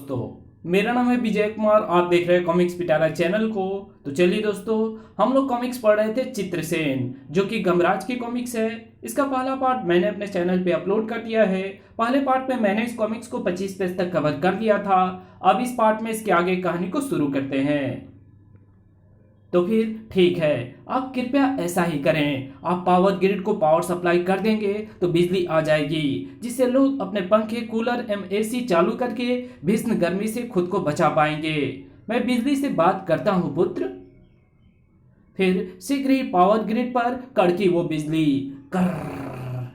दोस्तों, मेरा नाम है विजय कुमार। आप देख रहे हैं कॉमिक्स पिटारा चैनल को। तो चलिए दोस्तों, हम लोग कॉमिक्स पढ़ रहे थे चित्रसेन, जो कि गमराज की कॉमिक्स है। इसका पहला पार्ट मैंने अपने चैनल पे अपलोड कर दिया है। पहले पार्ट में मैंने इस कॉमिक्स को 25 पेज तक कवर कर दिया था। अब इस पार्ट में इसके आगे कहानी को शुरू करते हैं। तो फिर ठीक है, आप कृपया ऐसा ही करें। आप पावर ग्रिड को पावर सप्लाई कर देंगे तो बिजली आ जाएगी, जिससे लोग अपने पंखे, कूलर एवं एसी चालू करके भीषण गर्मी से खुद को बचा पाएंगे। मैं बिजली से बात करता हूँ पुत्र। फिर शीघ्र ही पावर ग्रिड पर कड़की वो बिजली। कर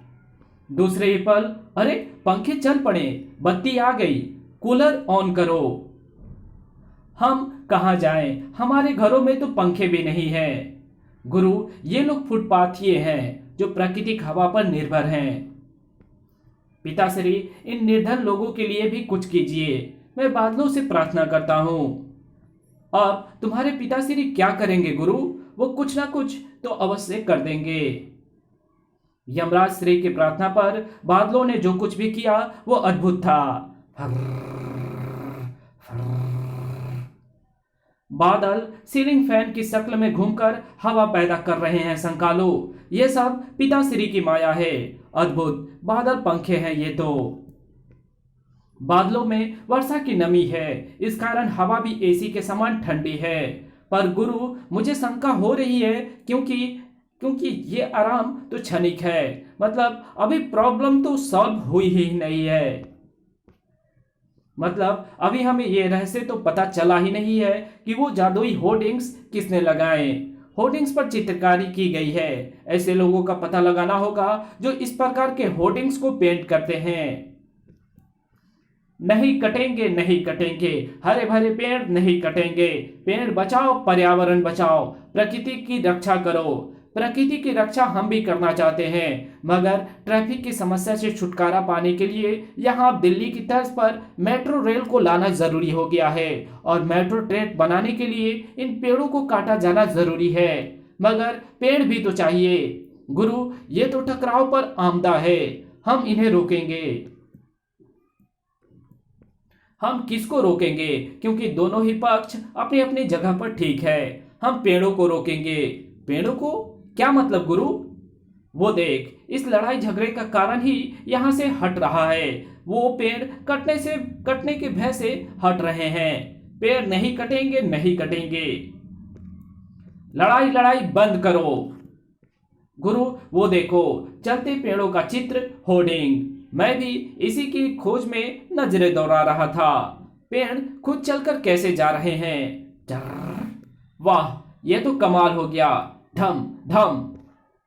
दूसरे ही पल, अरे पंखे चल पड़े, बत्ती आ गई, कूलर ऑन करो। हम कहाँ जाएं? हमारे घरों में तो पंखे भी नहीं हैं। गुरु, ये लोग फुटपाथिये हैं जो प्राकृतिक हवा पर निर्भर हैं। पिताश्री, इन निर्धन लोगों के लिए भी कुछ कीजिए। मैं बादलों से प्रार्थना करता हूँ। अब तुम्हारे पिताश्री क्या करेंगे गुरु? वो कुछ ना कुछ तो अवश्य कर देंगे। यमराज श्री की प्रार्थना पर बादलों ने जो कुछ भी किया वो अद्भुत था। बादल सीलिंग फैन की शक्ल में घूमकर हवा पैदा कर रहे हैं संकालो। ये सब पिताश्री की माया है। अद्भुत बादल पंखे हैं ये तो। बादलों में वर्षा की नमी है, इस कारण हवा भी एसी के समान ठंडी है। पर गुरु, मुझे शंका हो रही है क्योंकि ये आराम तो क्षणिक है। मतलब अभी प्रॉब्लम तो सॉल्व हुई ही नहीं है। मतलब अभी हमें ये रहस्य तो पता चला ही नहीं है कि वो जादुई होर्डिंग्स किसने लगाए। होर्डिंग्स पर चित्रकारी की गई है। ऐसे लोगों का पता लगाना होगा जो इस प्रकार के होर्डिंग्स को पेंट करते हैं। नहीं कटेंगे, नहीं कटेंगे, हरे भरे पेड़ नहीं कटेंगे। पेड़ बचाओ, पर्यावरण बचाओ, प्रकृति की रक्षा करो। प्रकृति की रक्षा हम भी करना चाहते हैं, मगर ट्रैफिक की समस्या से छुटकारा पाने के लिए यहाँ दिल्ली की तर्ज पर मेट्रो रेल को लाना जरूरी हो गया है। और मेट्रो ट्रेन बनाने के लिए इन पेड़ों को काटा जाना जरूरी है, मगर पेड़ भी तो चाहिए। गुरु, ये तो टकराव पर आमदा है, हम इन्हें रोकेंगे। हम किसको रोकेंगे? क्योंकि दोनों ही पक्ष अपनी अपनी जगह पर ठीक है। हम पेड़ों को रोकेंगे। पेड़ों को? क्या मतलब गुरु? वो देख, इस लड़ाई झगड़े का कारण ही यहां से हट रहा है। वो पेड़ कटने के भय से हट रहे हैं। पेड़ नहीं कटेंगे, नहीं कटेंगे। लड़ाई लड़ाई बंद करो। गुरु, वो देखो, चलते पेड़ों का चित्र, होर्डिंग। मैं भी इसी की खोज में नजरें दौड़ा रहा था। पेड़ खुद चलकर कैसे जा रहे हैं। वाह, ये तो कमाल हो गया। धम धम।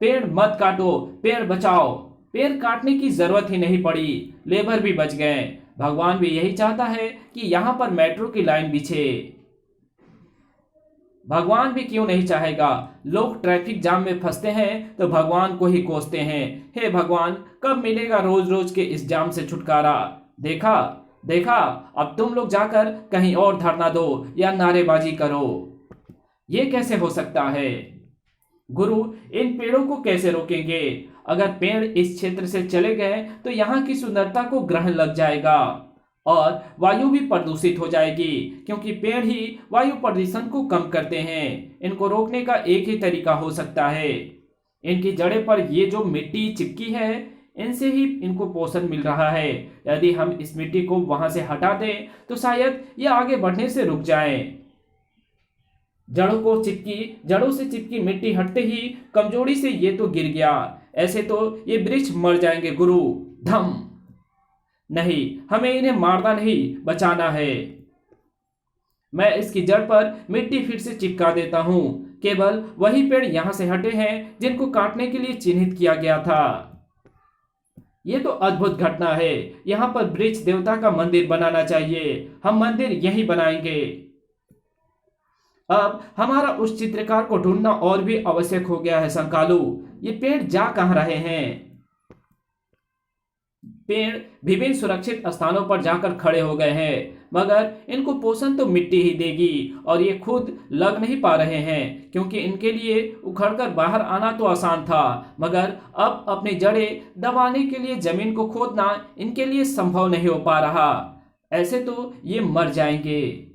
पेड़ मत काटो, पेड़ बचाओ। पेड़ काटने की जरूरत ही नहीं पड़ी, लेबर भी बच गए। भगवान भी यही चाहता है कि यहां पर मेट्रो की लाइन बिछे। भगवान भी क्यों नहीं चाहेगा? लोग ट्रैफिक जाम में फंसते हैं तो भगवान को ही कोसते हैं। हे भगवान, कब मिलेगा रोज रोज के इस जाम से छुटकारा? देखा देखा, अब तुम लोग जाकर कहीं और धरना दो या नारेबाजी करो। ये कैसे हो सकता है? गुरु, इन पेड़ों को कैसे रोकेंगे? अगर पेड़ इस क्षेत्र से चले गए तो यहाँ की सुंदरता को ग्रहण लग जाएगा और वायु भी प्रदूषित हो जाएगी, क्योंकि पेड़ ही वायु प्रदूषण को कम करते हैं। इनको रोकने का एक ही तरीका हो सकता है। इनकी जड़ें पर ये जो मिट्टी चिपकी है, इनसे ही इनको पोषण मिल रहा है। यदि हम इस मिट्टी को वहां से हटा दें तो शायद ये आगे बढ़ने से रुक जाएं। जड़ों से चिपकी मिट्टी हटते ही कमजोरी से ये तो गिर गया। ऐसे तो ये वृक्ष मर जाएंगे गुरु। धम। नहीं, हमें इन्हें मारना नहीं, बचाना है। मैं इसकी जड़ पर मिट्टी फिर से चिपका देता हूं। केवल वही पेड़ यहां से हटे हैं जिनको काटने के लिए चिन्हित किया गया था। ये तो अद्भुत घटना है। यहां पर वृक्ष देवता का मंदिर बनाना चाहिए। हम मंदिर यहीं बनाएंगे। अब हमारा उस चित्रकार को ढूंढना और भी आवश्यक हो गया है संकालू। ये पेड़ जा कहां रहे हैं? पेड़ विभिन्न सुरक्षित स्थानों पर जाकर खड़े हो गए हैं, मगर इनको पोषण तो मिट्टी ही देगी और ये खुद लग नहीं पा रहे हैं, क्योंकि इनके लिए उखड़कर बाहर आना तो आसान था, मगर अब अपनी जड़ें दबाने के लिए जमीन को खोदना इनके लिए संभव नहीं हो पा रहा। ऐसे तो ये मर जाएंगे।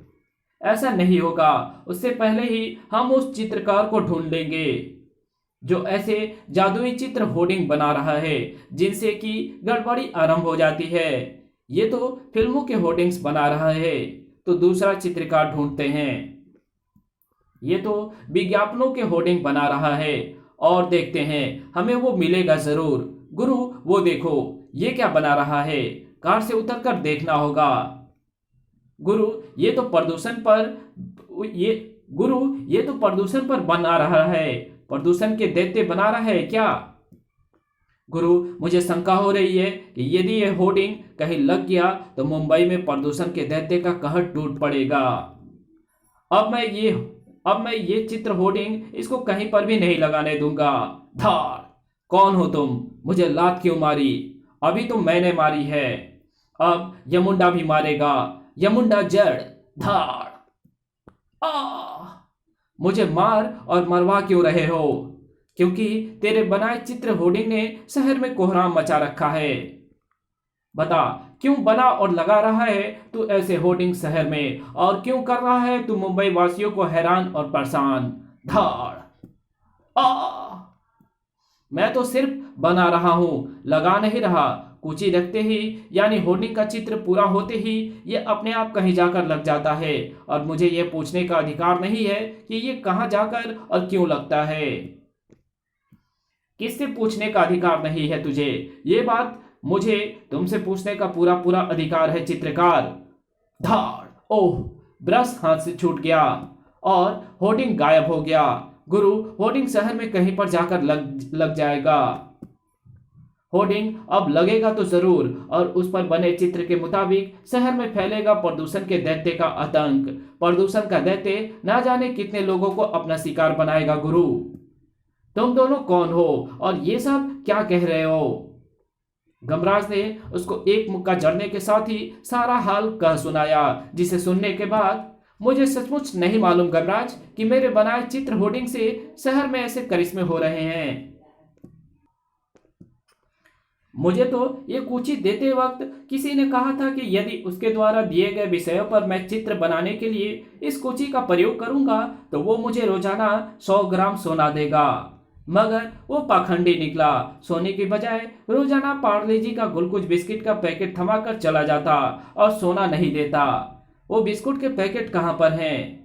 ऐसा नहीं होगा, उससे पहले ही हम उस चित्रकार को ढूंढ लेंगे जो ऐसे जादुई चित्र होर्डिंग बना रहा है जिनसे कि गड़बड़ी आरंभ हो जाती है। ये तो फिल्मों के होर्डिंग्स बना रहा है, तो दूसरा चित्रकार ढूंढते हैं। ये तो विज्ञापनों के होर्डिंग बना रहा है और देखते हैं, हमें वो मिलेगा जरूर। गुरु वो देखो, ये क्या बना रहा है, कार से उतरकर देखना होगा। गुरु ये तो प्रदूषण पर बना रहा है, प्रदूषण के दैत्य बना रहा है क्या? गुरु मुझे शंका हो रही है कि यदि यह होर्डिंग कहीं लग गया तो मुंबई में प्रदूषण के दैत्य का कहर टूट पड़ेगा। अब मैं ये चित्र होर्डिंग इसको कहीं पर भी नहीं लगाने दूंगा। धार, कौन हो तुम? मुझे लात क्यों मारी? अभी तो मैंने मारी है, अब यमुंडा भी मारेगा। यमुंडा जड़। धार। मुझे मार और मरवा क्यों रहे हो? क्योंकि तेरे बनाए चित्र होर्डिंग ने शहर में कोहराम मचा रखा है। बता, क्यों बना और लगा रहा है तू ऐसे होर्डिंग शहर में, और क्यों कर रहा है तू मुंबई वासियों को हैरान और परेशान? धाड़। मैं तो सिर्फ बना रहा हूं, लगा नहीं रहा। कुची रखते ही यानी होर्डिंग का चित्र पूरा होते ही ये अपने आप कहीं जाकर लग जाता है, और मुझे ये पूछने का अधिकार नहीं है कि ये कहां जाकर और क्यों लगता है। किससे पूछने का अधिकार नहीं है तुझे? ये बात मुझे तुमसे पूछने का पूरा पूरा अधिकार है चित्रकार। धाड़। ओह, ब्रश हाथ से छूट गया और होर्डिंग गायब हो गया। गुरु होर्डिंग शहर में कहीं पर जाकर लग जाएगा। होर्डिंग अब लगेगा तो जरूर, और उस पर बने चित्र के मुताबिक शहर में फैलेगा प्रदूषण के दैत्य का आतंक। प्रदूषण का दैत्य ना जाने कितने लोगों को अपना शिकार बनाएगा। गुरु तुम दोनों कौन हो और ये सब क्या कह रहे हो? गमराज ने उसको एक मुक्का जड़ने के साथ ही सारा हाल कह सुनाया, जिसे सुनने के बाद मुझे सचमुच नहीं मालूम गमराज कि मेरे बनाए चित्र होर्डिंग से शहर में ऐसे करिश्मे हो रहे हैं। मुझे तो ये कुची देते वक्त किसी ने कहा था कि यदि उसके द्वारा दिए गए विषयों पर मैं चित्र बनाने के लिए इस कुची का प्रयोग करूंगा तो वो मुझे रोजाना 100 ग्राम सोना देगा, मगर वो पाखंडी निकला। सोने की बजाय रोजाना पार्ले जी का गुलकुच बिस्किट का पैकेट थमाकर चला जाता और सोना नहीं देता। वो बिस्कुट के पैकेट कहाँ पर हैं?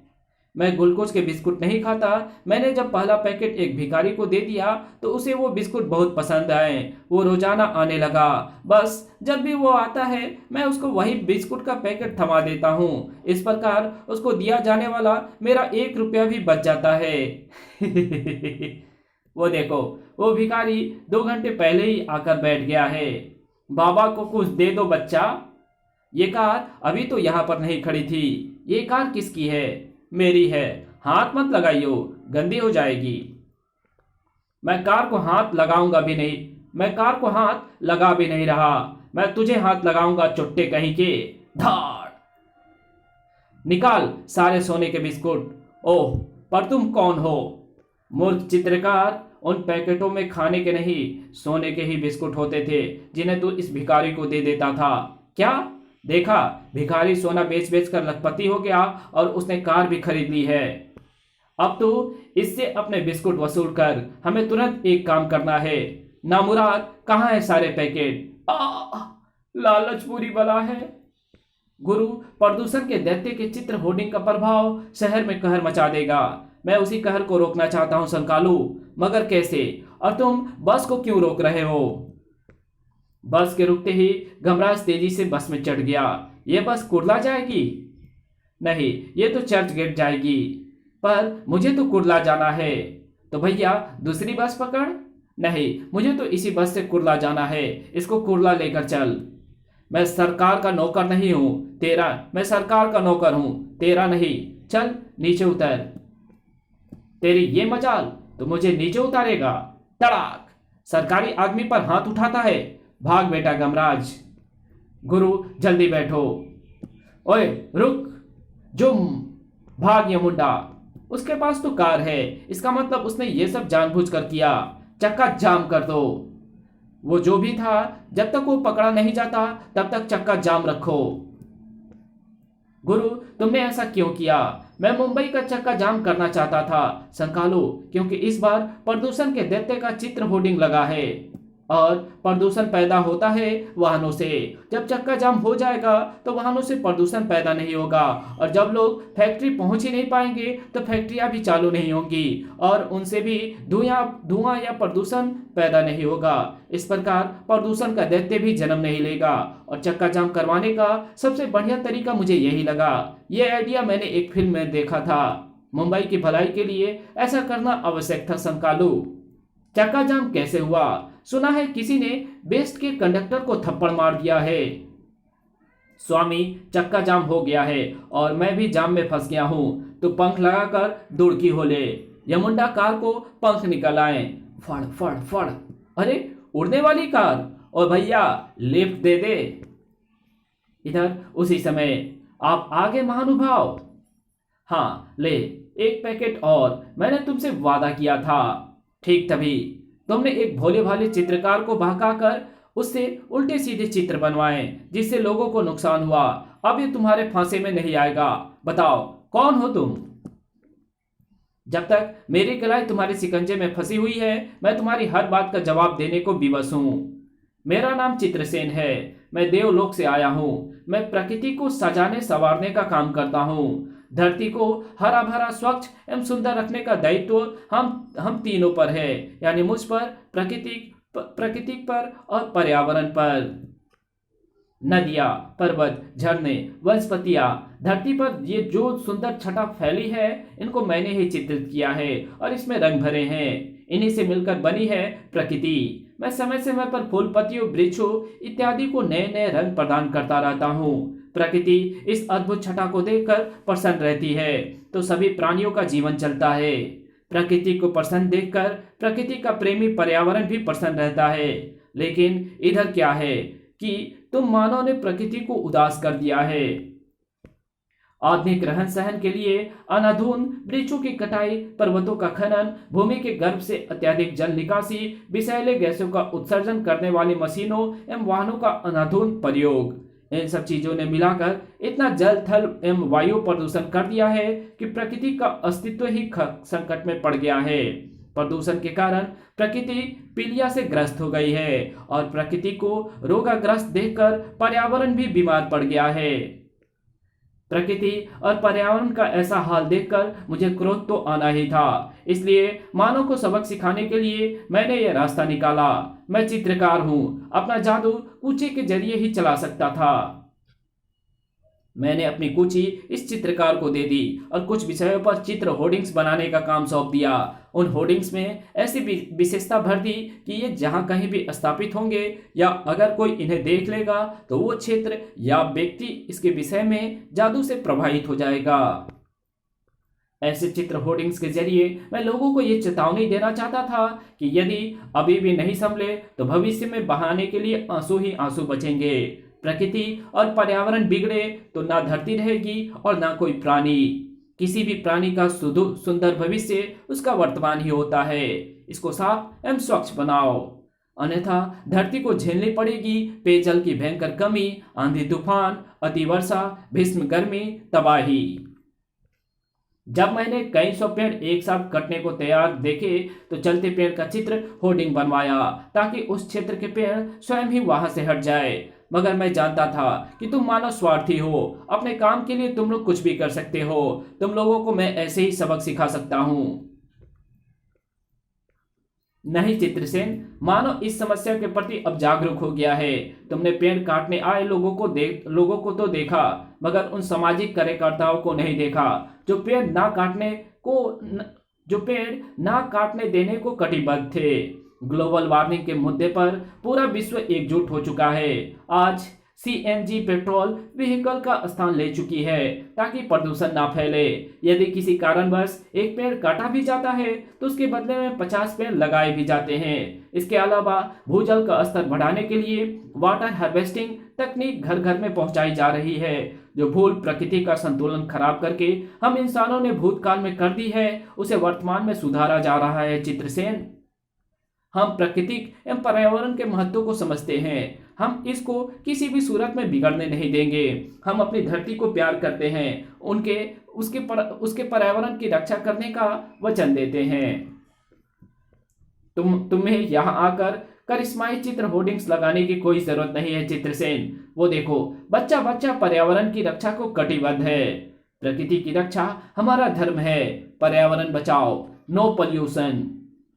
मैं गुलकुच के बिस्कुट नहीं खाता। मैंने जब पहला पैकेट एक भिखारी को दे दिया तो उसे वो बिस्कुट बहुत पसंद आए। वो रोजाना आने लगा। बस जब भी वो आता है मैं उसको वही बिस्कुट का पैकेट थमा देता हूँ। इस प्रकार उसको दिया जाने वाला मेरा 1 रुपया भी बच जाता है। वो देखो, वो भिखारी 2 घंटे पहले ही आकर बैठ गया है। बाबा को कुछ दे दो बच्चा। ये कार अभी तो यहाँ पर नहीं खड़ी थी। ये कार किसकी है? मेरी है। हाथ मत लगाइयो, गंदी हो जाएगी। मैं कार को हाथ लगाऊंगा भी नहीं। मैं कार को हाथ लगा भी नहीं रहा। मैं तुझे हाथ लगाऊंगा, चुट्टे कहीं के। धाड़। निकाल सारे सोने के बिस्कुट। ओह, पर तुम कौन हो? मूर्ख चित्रकार, उन पैकेटों में खाने के नहीं सोने के ही बिस्कुट होते थे जिन्हें तू इस भिखारी को दे देता था। क्या देखा? भिखारी सोना बेच बेच कर लखपति हो गया और उसने कार भी खरीद ली है। अब तो इससे अपने बिस्कुट वसूल कर हमें तुरंत एक काम करना है। नामुराद, कहाँ है सारे पैकेट? लालच बुरी बला है। गुरु, प्रदूषण के दैत्य के चित्र होर्डिंग का प्रभाव शहर में कहर मचा देगा। मैं उसी कहर को रोकना चाहता हूं संकालू, मगर कैसे? और तुम बस को क्यों रोक रहे हो? बस के रुकते ही गमराज तेजी से बस में चढ़ गया। ये बस कुर्ला जाएगी? नहीं, ये तो चर्च गेट जाएगी। पर मुझे तो कुर्ला जाना है। तो भैया दूसरी बस पकड़। नहीं, मुझे तो इसी बस से कुर्ला जाना है। इसको कुर्ला लेकर चल। मैं सरकार का नौकर नहीं हूं तेरा। मैं सरकार का नौकर हूं, तेरा नहीं। चल नीचे उतर। तेरी ये मजाल तो मुझे नीचे उतारेगा। तड़ाक। सरकारी आदमी पर हाथ उठाता है। भाग बेटा गमराज। गुरु, जल्दी बैठो। ओए रुक, जुम। भाग ये मुंडा। उसके पास तो कार है, इसका मतलब उसने ये सब जानबूझकर किया। चक्का जाम कर दो। वो जो भी था, जब तक वो पकड़ा नहीं जाता तब तक चक्का जाम रखो। गुरु, तुमने ऐसा क्यों किया? मैं मुंबई का चक्का जाम करना चाहता था संकालो, क्योंकि इस बार प्रदूषण के दैत्य का चित्र होर्डिंग लगा है और प्रदूषण पैदा होता है वाहनों से। जब चक्का जाम हो जाएगा तो वाहनों से प्रदूषण पैदा नहीं होगा, और जब लोग फैक्ट्री पहुंच ही नहीं पाएंगे तो फैक्ट्रियां भी चालू नहीं होंगी और उनसे भी धुआं या प्रदूषण पैदा नहीं होगा। इस प्रकार प्रदूषण का दैत्य भी जन्म नहीं लेगा, और चक्का जाम करवाने का सबसे बढ़िया तरीका मुझे यही लगा। यह आइडिया मैंने एक फिल्म में देखा था। मुंबई की भलाई के लिए ऐसा करना आवश्यक था संकालू। चक्का जाम कैसे हुआ? सुना है किसी ने बेस्ट के कंडक्टर को थप्पड़ मार दिया है। स्वामी, चक्का जाम हो गया है और मैं भी जाम में फंस गया हूं, तो पंख लगाकर दुड़की हो ले। यमुंडा कार को पंख निकल आए। फड़ फड़ फड़। अरे, उड़ने वाली कार! और भैया, लिफ्ट दे दे। इधर उसी समय, आप आगे महानुभाव। हाँ ले, एक पैकेट और, मैंने तुमसे वादा किया था। ठीक तभी तुमने एक भोले भाले चित्रकार को बहकाकर उससे उल्टे सीधे चित्र बनवाए, जिससे लोगों को नुकसान हुआ। अब ये तुम्हारे फांसे में नहीं आएगा। बताओ, कौन हो तुम? जब तक मेरी कलाई तुम्हारे शिकंजे में फंसी हुई है, मैं तुम्हारी हर बात का जवाब देने को विवश हूं। मेरा नाम चित्रसेन है। मैं देवलोक से आया हूं। मैं प्रकृति को सजाने संवारने का काम करता हूं। धरती को हरा भरा, स्वच्छ एवं सुंदर रखने का दायित्व हम तीनों पर है, यानी मुझ पर, प्रकृति पर और पर्यावरण पर। नदियाँ, पर्वत, झरने, वनस्पतियाँ, धरती पर ये जो सुंदर छटा फैली है, इनको मैंने ही चित्रित किया है और इसमें रंग भरे हैं। इन्हीं से मिलकर बनी है प्रकृति। मैं समय समय पर फूल, पत्तियों, वृक्षों इत्यादि को नए नए रंग प्रदान करता रहता हूँ। प्रकृति इस अद्भुत छटा को देखकर प्रसन्न रहती है, तो सभी प्राणियों का जीवन चलता है। प्रकृति को प्रसन्न देखकर प्रकृति का प्रेमी पर्यावरण भी प्रसन्न रहता है। लेकिन इधर क्या है कि तुम मानव ने प्रकृति को उदास कर दिया है। आधुनिक रहन सहन के लिए अनाधून वृक्षों की कटाई, पर्वतों का खनन, भूमि के गर्भ से अत्यधिक जल निकासी, विषैले गैसों का उत्सर्जन करने वाली मशीनों एवं वाहनों का अनाधून प्रयोग, इन सब चीजों ने मिलाकर इतना जल, थल एवं वायु प्रदूषण कर दिया है कि प्रकृति का अस्तित्व ही संकट में पड़ गया है। प्रदूषण के कारण प्रकृति पीलिया से ग्रस्त हो गई है और प्रकृति को रोगाग्रस्त देखकर पर्यावरण भी बीमार पड़ गया है। प्रकृति और पर्यावरण का ऐसा हाल देखकर मुझे क्रोध तो आना ही था। इसलिए मानव को सबक सिखाने के लिए मैंने यह रास्ता निकाला। मैं चित्रकार हूँ, अपना जादू कूचे के जरिए ही चला सकता था। मैंने अपनी कुची इस चित्रकार को दे दी और कुछ विषयों पर चित्र होर्डिंग्स बनाने का काम सौंप दिया। उन होर्डिंग्स में ऐसी विशेषता भर दी कि ये जहां कहीं भी स्थापित होंगे या अगर कोई इन्हें देख लेगा तो वो क्षेत्र या व्यक्ति इसके विषय में जादू से प्रभावित हो जाएगा। ऐसे चित्र होर्डिंग्स के जरिए मैं लोगों को ये चेतावनी देना चाहता था कि यदि अभी भी नहीं संभले तो भविष्य में बहाने के लिए आंसू ही आंसू बचेंगे। प्रकृति और पर्यावरण बिगड़े तो ना धरती रहेगी और ना कोई प्राणी। किसी भी प्राणी का सुंदर भविष्य उसका वर्तमान ही होता है। इसको साफ एवं स्वच्छ बनाओ, अन्यथा धरती को झेलनी पड़ेगी पेयजल की भयंकर कमी, आंधी तूफान, अतिवर्षा, भीषण गर्मी, तबाही। जब मैंने कई सौ पेड़ एक साथ कटने को तैयार देखे तो चलते पेड़ का चित्र होर्डिंग बनवाया ताकि उस क्षेत्र के पेड़ स्वयं ही वहां से हट जाए। मगर मैं जानता था कि तुम मानव स्वार्थी हो, अपने काम के लिए तुम लोग कुछ भी कर सकते हो। तुम लोगों को मैं ऐसे ही सबक सिखा सकता हूं। नहीं चित्रसेन, मानव इस समस्या के प्रति अब जागरूक हो गया है। तुमने पेड़ काटने आए लोगों को तो देखा, मगर उन सामाजिक कार्यकर्ताओं को नहीं देखा जो पेड़ ना काटने देने को कटिबद्ध थे। ग्लोबल वार्मिंग के मुद्दे पर पूरा विश्व एकजुट हो चुका है। आज सीएनजी पेट्रोल व्हीकल का स्थान ले चुकी है ताकि प्रदूषण ना फैले। यदि किसी कारणवश एक पेड़ काटा भी जाता है तो उसके बदले में 50 पेड़ लगाए भी जाते हैं। इसके अलावा भूजल का स्तर बढ़ाने के लिए वाटर हार्वेस्टिंग तकनीक घर घर में पहुंचाई जा रही है, जो भूल प्रकृति का संतुलन खराब करके हम इंसानों ने भूतकाल में कर दी है, उसे वर्तमान में सुधारा जा रहा है। चित्रसेन, हम प्रकृति एवं पर्यावरण के महत्व को समझते हैं। हम इसको किसी भी सूरत में बिगड़ने नहीं देंगे। हम अपनी धरती को प्यार करते हैं, उसके पर्यावरण की रक्षा करने का वचन देते हैं। तुम्हें यहाँ आकर करिश्माई चित्र होर्डिंग्स लगाने की कोई जरूरत नहीं है चित्रसेन। वो देखो, बच्चा बच्चा पर्यावरण की रक्षा को कटिबद्ध है। प्रकृति की रक्षा हमारा धर्म है। पर्यावरण बचाओ, नो पॉल्यूशन।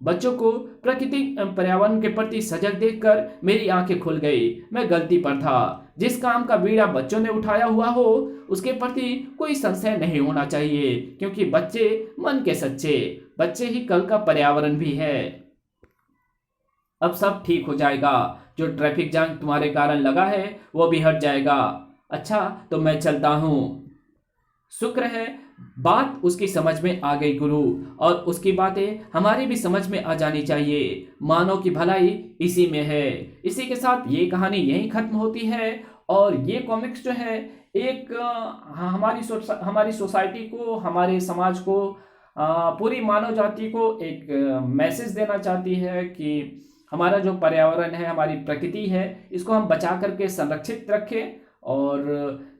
बच्चों को प्राकृतिक पर्यावरण के प्रति सजग देखकर मेरी आंखें खुल गई। मैं गलती पर था। जिस काम का बीड़ा बच्चों ने उठाया हुआ हो उसके प्रति कोई संशय नहीं होना चाहिए, क्योंकि बच्चे मन के सच्चे, बच्चे ही कल का पर्यावरण भी है। अब सब ठीक हो जाएगा। जो ट्रैफिक जाम तुम्हारे कारण लगा है वो भी हट जाएगा। अच्छा, तो मैं चलता हूं। शुक्र है बात उसकी समझ में आ गई गुरु, और उसकी बातें हमारी भी समझ में आ जानी चाहिए। मानव की भलाई इसी में है। इसी के साथ ये कहानी यहीं खत्म होती है। और ये कॉमिक्स जो है एक हमारी सोसाइटी को, हमारे समाज को, पूरी मानव जाति को एक मैसेज देना चाहती है कि हमारा जो पर्यावरण है, हमारी प्रकृति है, इसको हम बचा करके संरक्षित रखें, और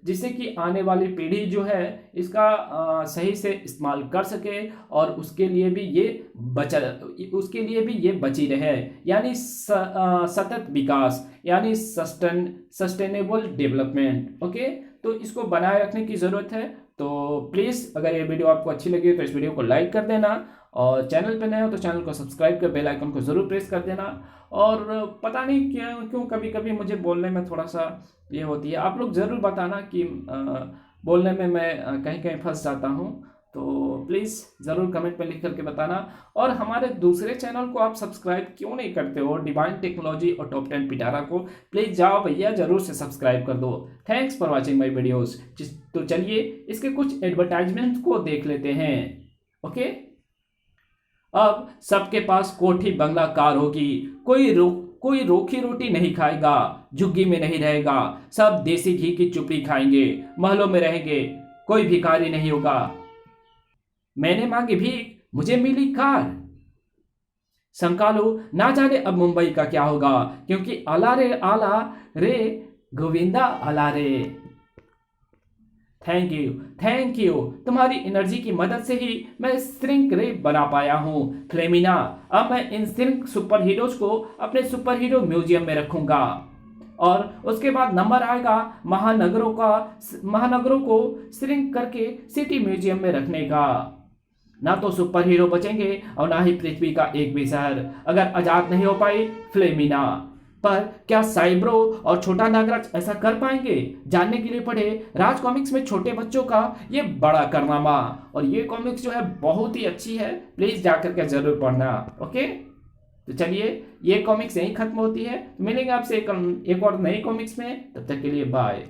जिससे कि आने वाली पीढ़ी जो है इसका सही से इस्तेमाल कर सके, और उसके लिए भी ये बची रहे। यानी सतत विकास, यानी सस्टेनेबल डेवलपमेंट। ओके, तो इसको बनाए रखने की ज़रूरत है। तो प्लीज़, अगर ये वीडियो आपको अच्छी लगी तो इस वीडियो को लाइक कर देना, और चैनल पे नए हो तो चैनल को सब्सक्राइब कर बेल आइकन को ज़रूर प्रेस कर देना। और पता नहीं क्यों कभी कभी मुझे बोलने में थोड़ा सा ये होती है। आप लोग ज़रूर बताना कि बोलने में मैं कहीं कहीं फंस जाता हूँ, तो प्लीज़ ज़रूर कमेंट में लिख करके बताना। और हमारे दूसरे चैनल को आप सब्सक्राइब क्यों नहीं करते हो, डिवाइन टेक्नोलॉजी और टॉप 10 पिटारा को, प्लीज़ जाओ भैया, ज़रूर से सब्सक्राइब कर दो। Thanks for watching my videos. तो चलिए इसके कुछ एडवर्टाइजमेंट को देख लेते हैं। ओके, अब सबके पास कोठी बंगला कार होगी। कोई रोखी रोटी नहीं खाएगा, झुग्गी में नहीं रहेगा, सब देसी घी की चुपड़ी खाएंगे, महलों में रहेंगे, कोई भिखारी नहीं होगा। मैंने मांगी भीख, मुझे मिली कार। संकालो ना जाने अब मुंबई का क्या होगा, क्योंकि आला रे गोविंदा आला रे। Thank you. तुम्हारी एनर्जी की मदद से ही मैं श्रिंक रे बना पाया हूँ फ्लेमिना। अब मैं इन श्रिंक सुपर हीरोज को अपने सुपर हीरो म्यूजियम में रखूंगा, और उसके बाद नंबर आएगा महानगरों को श्रिंक करके सिटी म्यूजियम में रखने का। ना तो सुपर हीरो बचेंगे और ना ही पृथ्वी का एक भी शहर, अगर आजाद नहीं हो पाई फ्लेमिना। पर क्या साइब्रो और छोटा नागराज ऐसा कर पाएंगे? जानने के लिए पढ़े राज कॉमिक्स में छोटे बच्चों का ये बड़ा कारनामा। और ये कॉमिक्स जो है बहुत ही अच्छी है, प्लीज जाकर के जरूर पढ़ना। ओके, तो चलिए ये कॉमिक्स यहीं खत्म होती है। मिलेंगे आपसे एक और नई कॉमिक्स में, तब तक के लिए बाय।